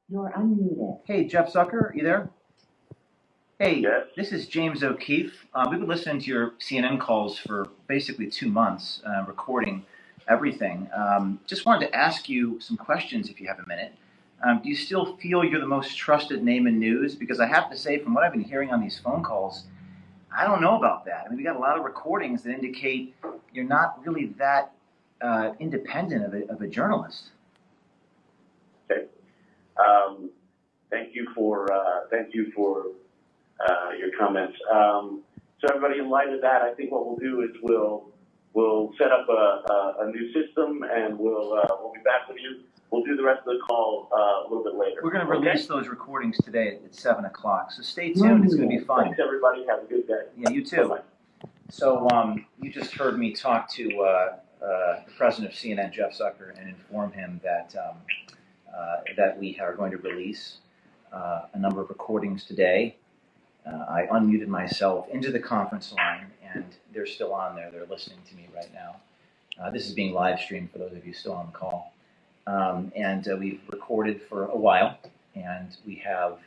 You're unmuted. Hey, Jeff Zucker, are you there? Hey, Yes. This is James O'Keefe. We've been listening to your CNN calls for basically 2 months, recording everything. Just wanted to ask you some questions if you have a minute. Do you still feel you're the most trusted name in news? Because I have to say, from what I've been hearing on these phone calls, I don't know about that. I mean, we got a lot of recordings that indicate you're not really that independent of a journalist. Okay. Thank you for your comments. So everybody, in light of that, I think what we'll do is we'll set up a new system, and we'll be back with you. We'll do the rest of the call a little bit later. We're going to release those recordings today at 7 o'clock, so stay tuned. It's going to be fun. Thanks, everybody. Have a good day. Yeah, you too. Bye-bye. So you just heard me talk to the president of CNN, Jeff Zucker, and inform him that that we are going to release a number of recordings today. I unmuted myself into the conference line, and they're still on there. They're listening to me right now. This is being live streamed for those of you still on the call. And we've recorded for a while, and we have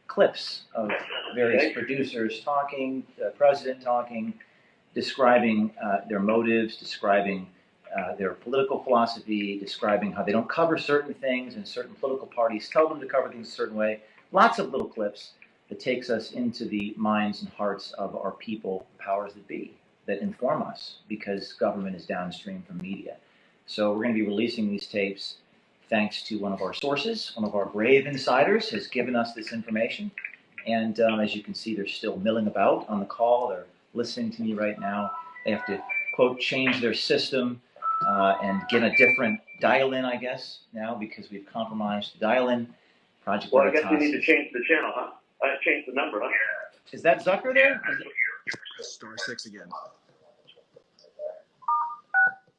clips of various producers talking, the president talking, describing their motives, describing their political philosophy, describing how they don't cover certain things, and certain political parties tell them to cover things a certain way. Lots of little clips that takes us into the minds and hearts of our people, powers that be, that inform us, because government is downstream from media. So we're going to be releasing these tapes thanks to one of our sources. One of our brave insiders has given us this information. And as you can see, they're still milling about on the call. They're listening to me right now. They have to, quote, change their system and get a different dial-in, I guess, now, because we've compromised the dial-in. Project Well, I guess Veritas. we need to change the channel, huh? Change the number, huh? Is that Zucker there? Star 6 again.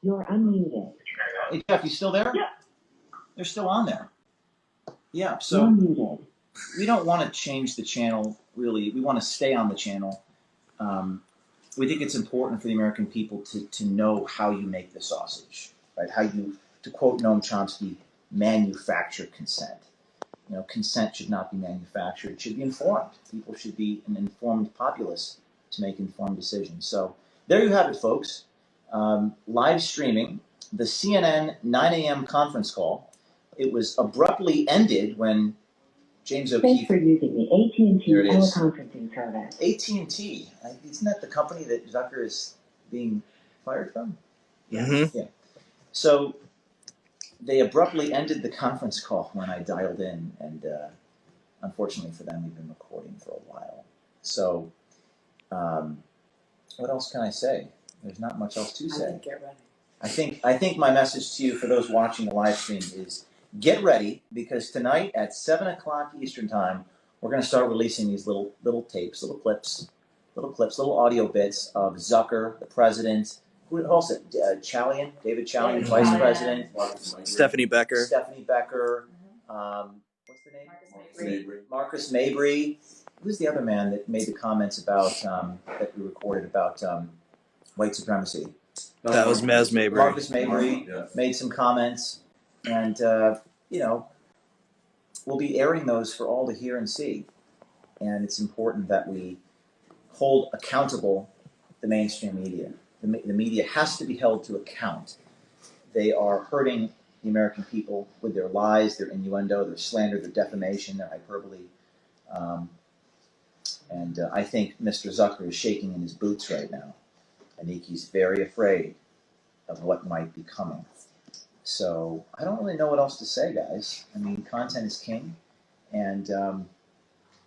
You're unmuted. Hey, Jeff, you still there? Yeah. They're still on there. Yeah, You're so muted. we don't want to change the channel, really. We want to stay on the channel. We think it's important for the American people to know how you make the sausage, right? How you, to quote Noam Chomsky, manufacture consent. You know, consent should not be manufactured. It should be informed. People should be an informed populace to make informed decisions. So there you have it, folks. Live streaming the CNN 9 a.m. conference call. It was abruptly ended when James Thanks O'Keefe. for using the AT&T Here it is. teleconferencing service. AT&T, isn't that the company that Zucker is being fired from? Mm-hmm. Yeah. So they abruptly ended the conference call when I dialed in, and unfortunately for them, we've been recording for a while. So what else can I say? There's not much else to say. Get ready. I think my message to you for those watching the live stream is get ready, because tonight at 7 o'clock Eastern time, we're going to start releasing these little tapes, little clips, little audio bits of Zucker, the president, who else? Chalian, David Chalian, vice president, Stephanie Becker. What's the name? Marcus Mabry. Who's the other man that made the comments about that we recorded about white supremacy? That was Mez Mabry. Marcus Mabry made some comments, and we'll be airing those for all to hear and see. And it's important that we hold accountable the mainstream media. The media has to be held to account. They are hurting the American people with their lies, their innuendo, their slander, their defamation, their hyperbole. And I think Mr. Zucker is shaking in his boots right now. I think he's very afraid of what might be coming. So I don't really know what else to say, guys. I mean, content is king. And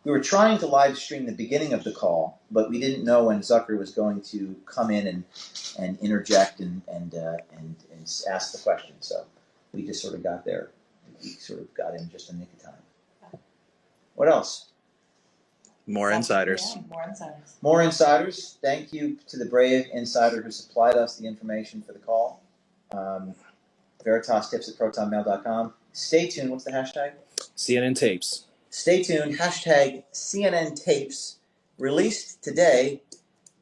we were trying to live stream the beginning of the call, but we didn't know when Zucker was going to come in and interject and ask the question. So we just sort of got there. We sort of got in just in the nick of time. What else? More insiders. Yeah, more insiders. More insiders. Thank you to the brave insider who supplied us the information for the call. VeritasTips@protonmail.com. Stay tuned. What's the hashtag? CNN tapes. Stay tuned. Hashtag CNN tapes. Released today.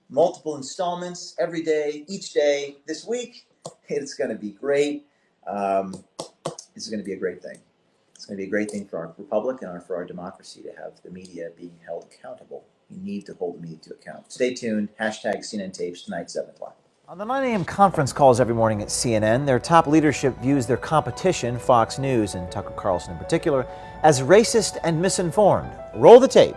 Multiple installments every day, each day this week. It's going to be great. This is going to be a great thing. It's going to be a great thing for our republic and for our democracy to have the media being held accountable. You need to hold the media to account. Stay tuned. Hashtag CNN Tapes tonight, 7 o'clock. On the 9 a.m. conference calls every morning at CNN, their top leadership views their competition, Fox News and Tucker Carlson in particular, as racist and misinformed. Roll the tape.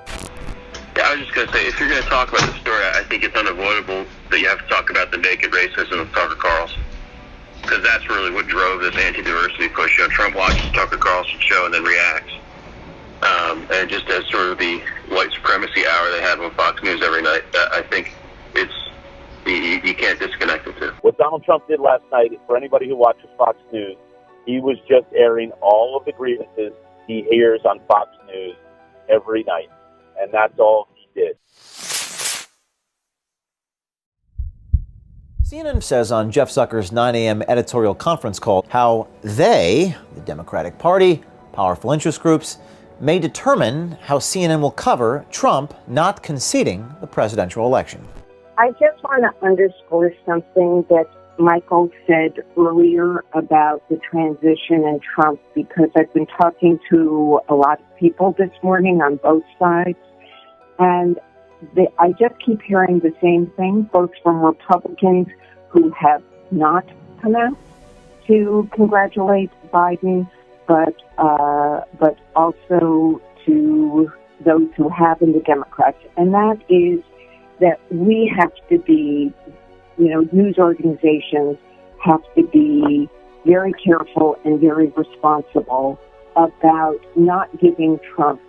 Yeah, I was just going to say, if you're going to talk about the story, I think it's unavoidable that you have to talk about the naked racism of Tucker Carlson. Because that's really what drove this anti-diversity push. Trump watches Tucker Carlson show and then reacts. And just as sort of the white supremacy hour they have on Fox News every night, I think it's you can't disconnect the two. What Donald Trump did last night, for anybody who watches Fox News, he was just airing all of the grievances he hears on Fox News every night. And that's all he did. CNN says on Jeff Zucker's 9 a.m. editorial conference call how they, the Democratic Party, powerful interest groups, may determine how CNN will cover Trump not conceding the presidential election. I just want to underscore something that Michael said earlier about the transition and Trump, because I've been talking to a lot of people this morning on both sides, and I just keep hearing the same thing, both from Republicans who have not come out to congratulate Biden, but also to those who have in the Democrats. And that is that we have to be, news organizations have to be very careful and very responsible about not giving Trump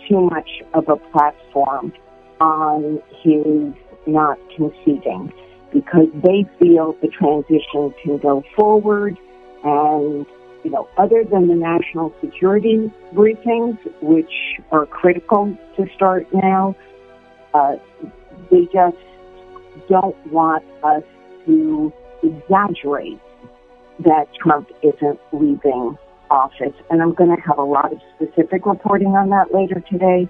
too much of a platform on his not conceding, because they feel the transition can go forward. And, other than the national security briefings, which are critical to start now, they just don't want us to exaggerate that Trump isn't leaving office. And I'm going to have a lot of specific reporting on that later today,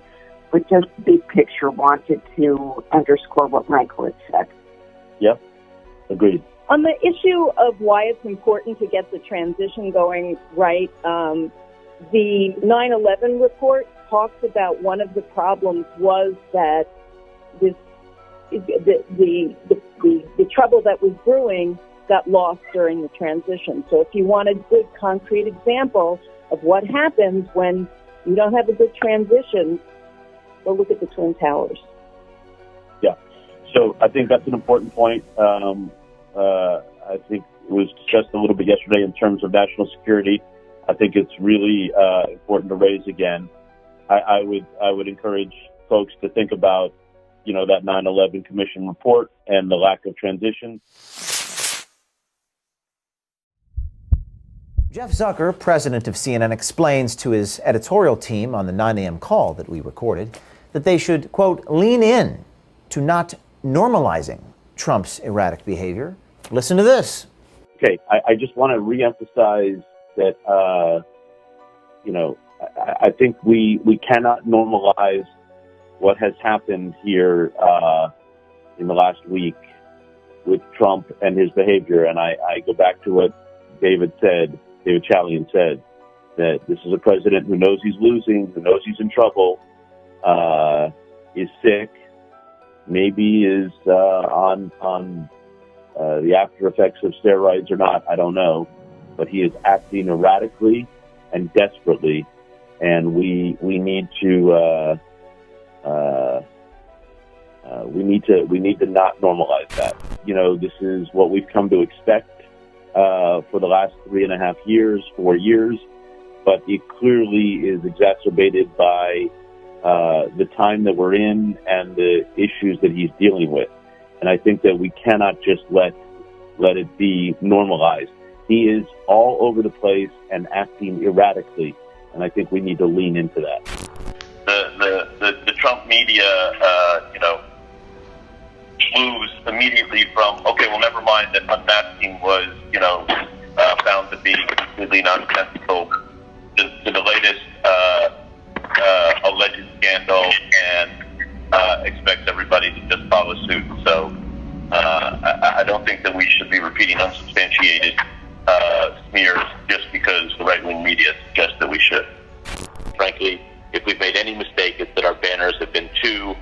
but just big picture wanted to underscore what Michael had said. Yep, agreed. On the issue of why it's important to get the transition going right, the 9/11 report talks about one of the problems was that the trouble that was brewing got lost during the transition. So if you want a good concrete example of what happens when you don't have a good transition, go look at the Twin Towers. Yeah. So I think that's an important point. I think it was discussed a little bit yesterday in terms of national security. I think it's really important to raise again. I would encourage folks to think about, that 9/11 Commission report and the lack of transition. Jeff Zucker, president of CNN, explains to his editorial team on the 9 a.m. call that we recorded that they should, quote, lean in to not normalizing Trump's erratic behavior. Listen to this. Okay, I just want to reemphasize that, I think we cannot normalize what has happened here in the last week with Trump and his behavior. And I go back to what David Chalian said, that this is a president who knows he's losing, who knows he's in trouble, is sick, maybe is on the after effects of steroids or not, I don't know, but he is acting erratically and desperately, and we need to not normalize that. This is what we've come to expect for the last 3.5 years, 4 years, but it clearly is exacerbated by the time that we're in and the issues that he's dealing with. And I think that we cannot just let it be normalized. He is all over the place and acting erratically, and I think we need to lean into that. The Trump media, moves immediately from, okay, well, never mind that unmasking was, found to be completely nonsensical, to the latest alleged scandal, and expects everybody to just follow suit. So I don't think that we should be repeating unsubstantiated smears just because the right-wing media suggests that we should. Frankly, if we've made any mistake, it's that our banners have been too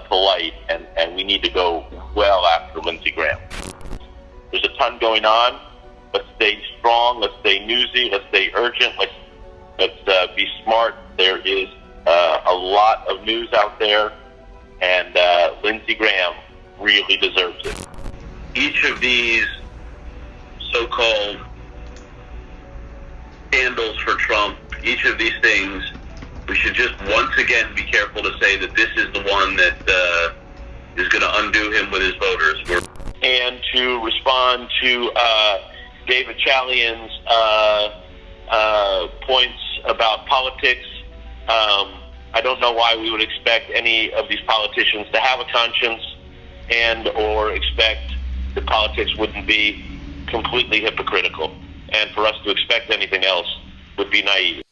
polite, and we need to go well after Lindsey Graham. There's a ton going on. Let's stay strong. Let's stay newsy. Let's stay urgent. Let's be smart. There is a lot of news out there, and Lindsey Graham really deserves it. Each of these so-called scandals for Trump, each of these things, we should just once again be careful to say that this is the one that is going to undo him with his voters. And to respond to David Chalian's points about politics, I don't know why we would expect any of these politicians to have a conscience and or expect that politics wouldn't be completely hypocritical. And for us to expect anything else would be naive.